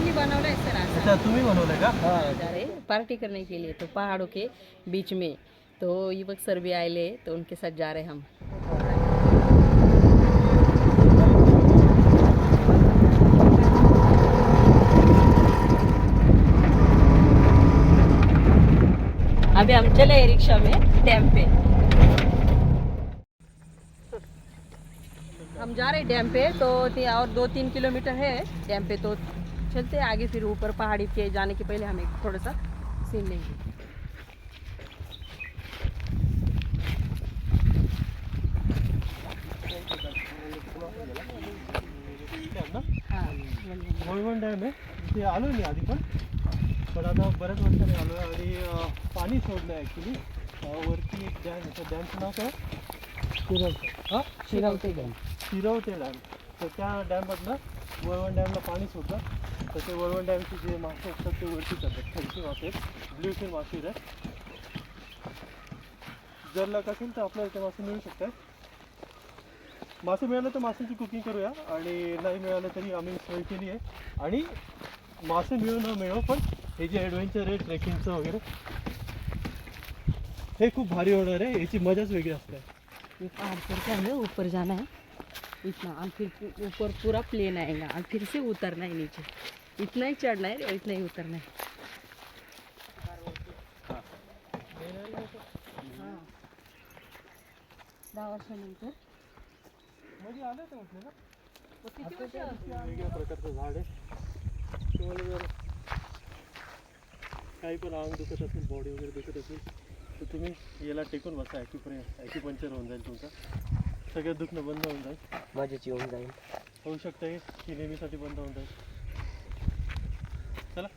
ही बनवला है सर आज। अच्छा तुम्ही बनवलंय का? जा रहे पार्टी करने के लिए तो पहाड़ों के बीच में, तो युवक सर भी आए तो उनके साथ जा रहे हम। अभी हम चले रिक्शा में डैम पे। हम जा रहे डैम पे, तो और 2-3 किलोमीटर है डैम पे, तो चलते आगे, फिर ऊपर पहाड़ी के जाने के पहले हमें थोड़ा सा सीन लेंगे। वळवण डॅम आहे, तिथे आलो मी आधी पण आता बऱ्याच वर्षाने आलो आहे आणि पाणी सोडलं आहे ॲक्च्युली वरती एक डॅम आहे. त्या डॅमचं नाव काय? शिरवते डॅम. शिरवते डॅम. तर त्या डॅममधनं वळवण डॅमला पाणी सोडलं, तर ते वळवण डॅमचे जे मासे असतात ते वरती करतात. खालचे मासे आहेत, ब्ल्यू फिन मासे आहेत. जर लक असेल तर आपल्याला ते मासे मिळू शकतात. मासे मिळालं तर माशांची कुकिंग करूया, आणि नाही मिळालं तरी आम्ही सोय केली आहे. आणि मासे मिळो न मिळो, पण हे जे ॲडव्हेंचर आहे ट्रेकिंगचं वगैरे, हे खूप भारी होणार आहे. याची मजाच वेगळी असते. ये पहाड़ पर क्या है, ऊपर जाना है इतना, और फिर ऊपर पूरा प्लेन आएगा, और फिर से उतरना है नीचे। इतना ही चढ़ना है और इतना ही उतरना है। हाँ 10 वर्षानंतर मध्ये आलं तर म्हटलं ना, किती वर्ष वेगळ्या प्रकारचं झाड आहे. तुम्हाला जर काही पण अंग दुखत असेल, बॉडी वगैरे दुखत असेल, तर तुम्ही याला टेकून बसा. ॲक्युपंक्चर होऊन जाईल तुमचं, सगळं दुखणं बंद होऊन जाईल. मजेची होऊन जाईल. होऊ शकतं हे की नेहमीसाठी बंद होऊन जाईल. चला.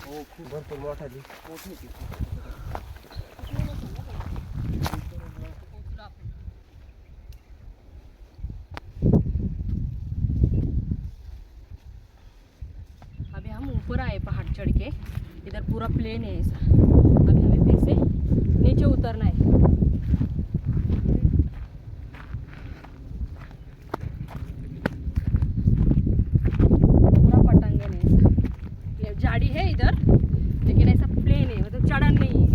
हो खूप भरपूर मोठी. अभी हम ऊपर आए पहाड़ चढ़ के, इधर पूरा प्लेन है ऐसा। अभी हमें फिर से नीचे उतरना है। पूरा पटांगन है ऐसा, ये झाड़ी है इधर, लेकिन ऐसा प्लेन है, मतलब चढ़ान नहीं है।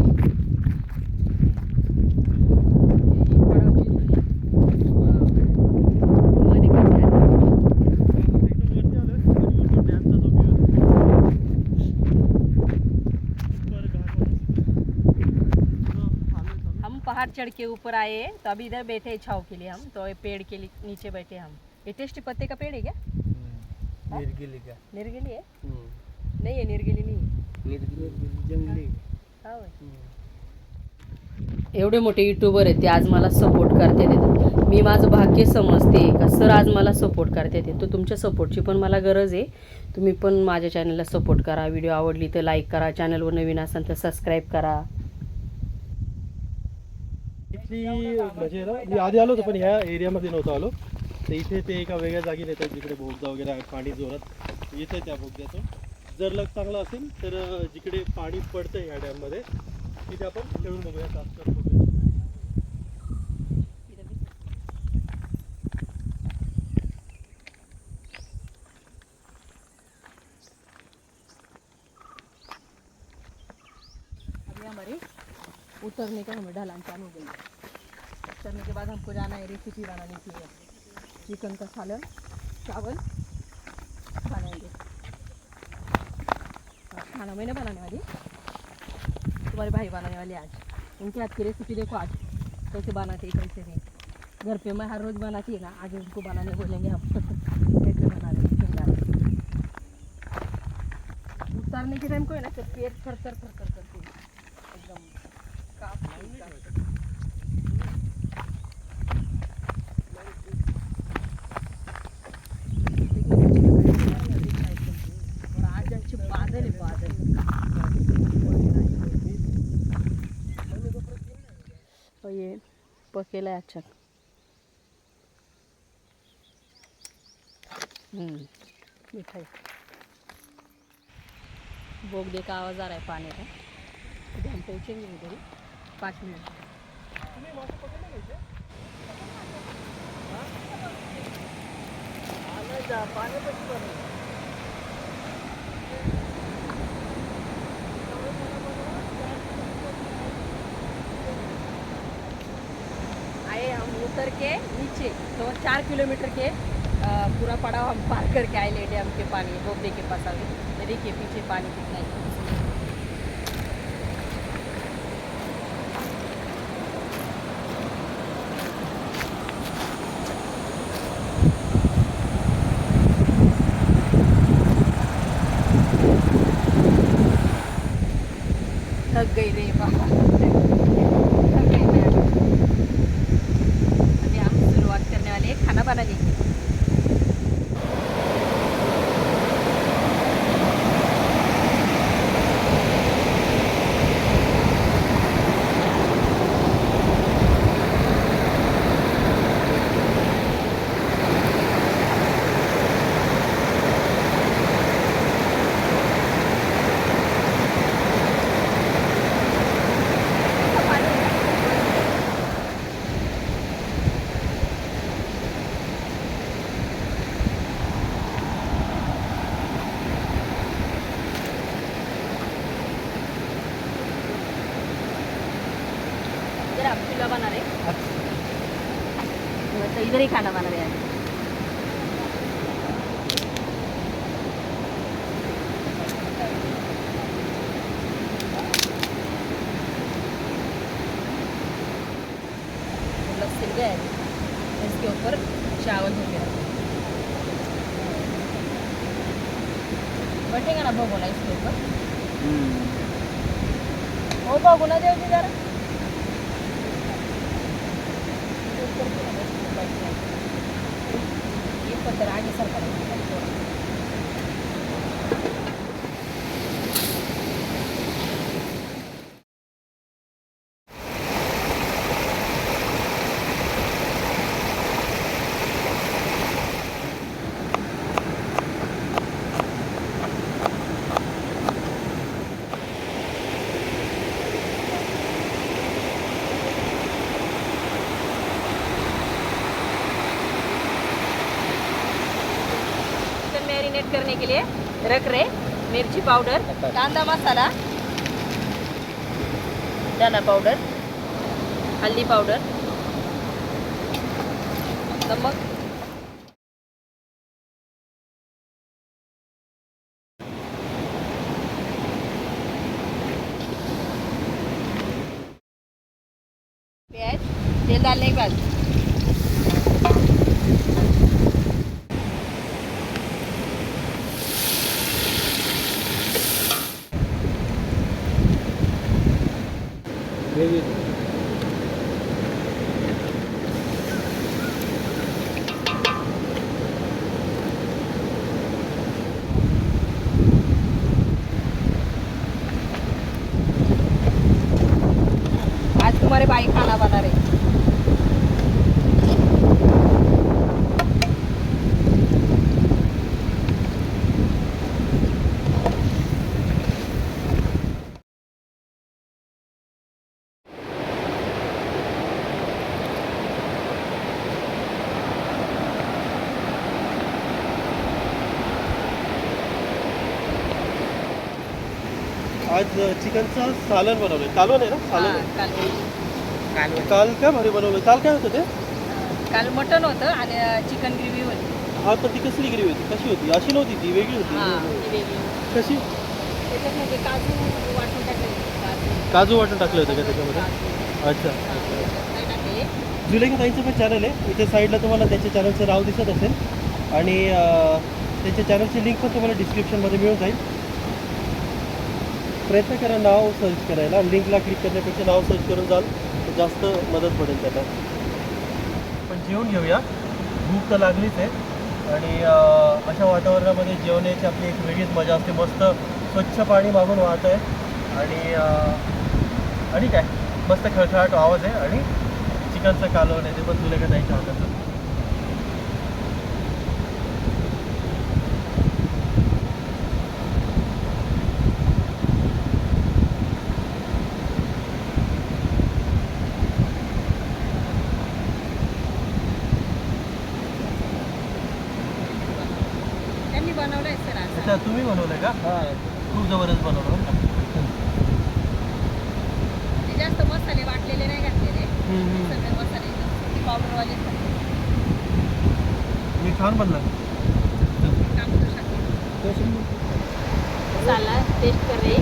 पहाड़ चढ़ के ऊपर आए, तो अभी इधर बैठे हैं छाव के लिए हम, तो ये पेड़ के नीचे बैठे हम। ये टेस्टी पत्ते का पेड़ है क्या? निर्गिली का? निर्गिली है? नहीं है, निर्गिली नहीं है, जंगली. एवढे मोठे यूट्यूबर आहेत ते आज मला सपोर्ट करते ते. मी माझं भाग्य समजते का सर आज मला सपोर्ट करते ते. तो तुमच्या सपोर्टची पण मला गरज आहे. तुम्ही पण माझ्या चॅनलला सपोर्ट करा. व्हिडिओ आवडली तर लाईक करा, चॅनलवर नवीन असाल तर सबस्क्राईब करा. इथली म्हणजे ना, मी आधी आलो होतो पण ह्या एरियामध्ये नव्हतो आलो. तर इथे ते एका वेगळ्या जागी नेतात जिकडे बोगदा वगैरे आहे, पाणी जोरात येतं त्या बोगद्यातून. जर लग चांगला असेल तर जिकडे पाणी पडतं ह्या डॅममध्ये तिथे आपण खेळून बघूया, तास करून बघूया. अभी हमारे उतरने का हमें ढलान चालू हो गई। उतरने के बाद हमको जाना है रेसिपी बनाने के लिए। चिकन का सालन, चावल बनाएंगे। खाना मैंने बनाने वाली, तुम्हारे भाई बनाने वाले आज। उनके हाथ की रेसिपी देखो आज कैसे बनाते हैं, कैसे नहीं। घर पे मैं हर रोज़ बनाती है ना, आज उनको बनाने बोलेंगे हम कैसे बना रहे हैं। उतारने के टाइम को है ना, पेट थर करते हैं एकदम और आज अच्छे बादल है, बादल और ये पकेला है अच्छा। मिठाई बोगदे का आवाज़ आ रहा है पानी का। हम पहुँचेंगे उधर ही 5 मिनट। तुम्ही मासे पकडले का इथे? आए हम उतर के नीचे तो 4 किलोमीटर के पूरा पड़ाव हम पार करके आए लेटे हम के पानी बोबडे के पास आगे ये देखिए पीछे पानी कितना है। थक गई रे बाबा थक गई मैं। अभी हम शुरुआत करने वाले हैं खाना बनाने की। इधर आप चूल्हा बना रहे तो इधर ही खाना बना रहे हैं। सिल गया है इसके ऊपर चावल हो गया बैठेगा ना भगोना इसके ऊपर वो भगोना देवजी जरा ये पत्थर आगे सर मैरिनेट करने के लिए रख रहे मिर्ची पाउडर कांदा मसाला धना पाउडर हल्दी पाउडर नमक प्याज तेल डालने के बाद आज तुम्हारे भाई खाना बना रहे। आज चिकनचं सालन बनवलंय कालवण आहे ना सालन आहे. काल काय भारी बनवलं काल काय होतं ते काल मटन होतं आणि चिकन ग्रेव्ही होती. हा पण ती कसली ग्रेव्ही होती कशी होती अशी नव्हती ती वेगळी ती होती वेगळी. कशी त्याच्यामध्ये काजू वाटून टाकले काजू वाटून टाकलं होतं का त्याच्यामध्ये अच्छा टाकले. जुलेखा ताईंचं पण चॅनल आहे इथे साईडला तुम्हाला त्यांच्या चॅनलचं नाव दिसत असेल आणि त्यांच्या चॅनलची लिंक पण तुम्हाला डिस्क्रिप्शनमध्ये मिळून जाईल. प्रयत्न करा नाव सर्च करायला लिंकला क्लिक करण्यापेक्षा नाव सर्च करून जाल तर जास्त मदत पडेल त्याला. पण जेवून घेऊया भूक तर लागलीच आहे आणि अशा वातावरणामध्ये जेवण्याची आपली एक वेगळीच मजा असते. मस्त स्वच्छ पाणी मागून वाहत आहे आणि काय मस्त खळखळाट आवाज आहे आणि चिकनचं कालवण आहे ते पण जुलेखा ताईंच्या हाताचं. तुम्ही बनवलंय का? हा खूप जबरदस्त बनवलं. जास्त मसाले वाटलेले नाही घातलेले, सगळे मसाले पावडरवाले मी छान बनलं. काम करू शकते. चला टेस्ट कर रही